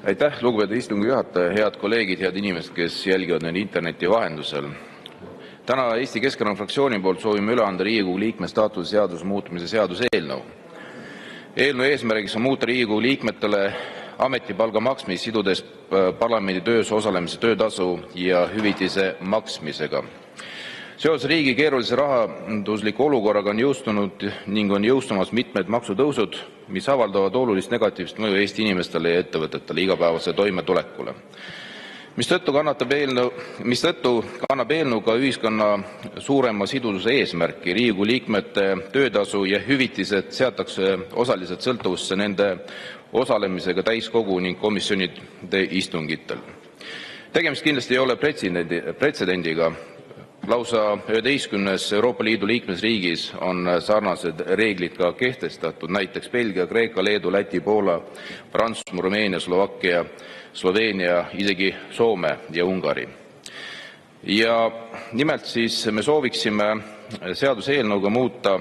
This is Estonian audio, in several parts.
Aitäh, lugupeetud istungi juhataja, head kolleegid, head inimesed, kes jälgivad meid interneti vahendusel. Täna Eesti Keskerakonna fraktsiooni poolt soovime üle anda Riigikogu liikme staatuse seaduse muutmise seaduse eelnõu. Eelnõu eesmärgiks on muuta Riigikogu liikmetele ametipalga maksmist, sidudes parlamendi töös osalemise töötasu ja hüvitise maksmisega. Seoses riigi keerulise rahandusliku olukorraga on jõustunud ning on jõustumas mitmed maksutõusud, mis avaldavad olulist negatiivset mõju Eesti inimestele ja ettevõtetele igapäevase toimetulekule. Mistõttu kannab eelnõu ka ühiskonna suurema sidususe eesmärki. Riigikogu liikmete töötasu ja hüvitised seatakse osaliselt sõltuvusse nende osalemisega täiskogu ning komisjonide istungitel. Tegemist kindlasti ei ole pretsedendiga. Lausa 11 Euroopa Liidu liikmesriigis on sarnased reeglid ka kehtestatud, näiteks Belgia, Kreeka, Leedu, Läti, Poola, Prantsusmaa, Rumeenia, Slovakkia, Sloveenia, isegi Soome ja Ungari. Ja nimelt siis me sooviksime seaduseelnõuga muuta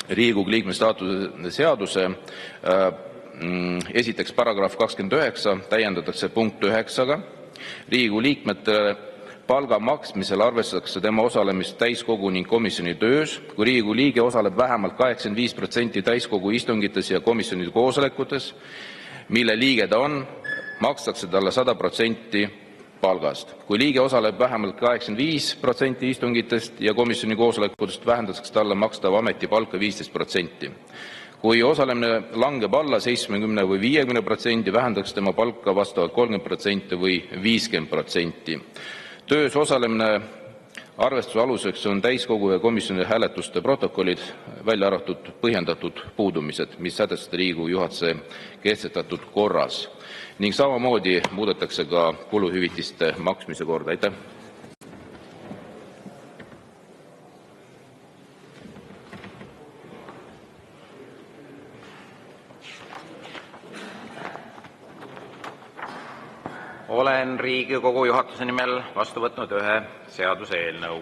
Riigikogu liikme staatuse seaduse. Esiteks paragrahv 29 täiendatakse punkt 9-ga. Riigikogu liikmete palga maksmisel arvestatakse tema osalemist täiskogu ning komisjoni töös. Kui Riigikogu liige osaleb vähemalt 85% täiskogu istungites ja komisjonide koosolekutes, mille liige ta on, makstakse talle 100% palgast. Kui liige osaleb vähemalt 85% istungitest ja komisjoni koosolekutest, vähendatakse talle makstav ametipalka 15%. Kui osalemine langeb alla 70 või 50%, vähendatakse tema palka vastavalt 30% või 50%. Töös osalemine arvestuse aluseks on täiskogu ja komisjoni hääletuste protokollid, välja arvatud põhjendatud puudumised, mis sätestatakse Riigikogu juhatuse kehtestatud korras. Ning samamoodi muudetakse ka kuluhüvitiste maksmise korda. Aitäh! Olen Riigikogu juhatuse nimel vastu võtnud ühe seaduseelnõu.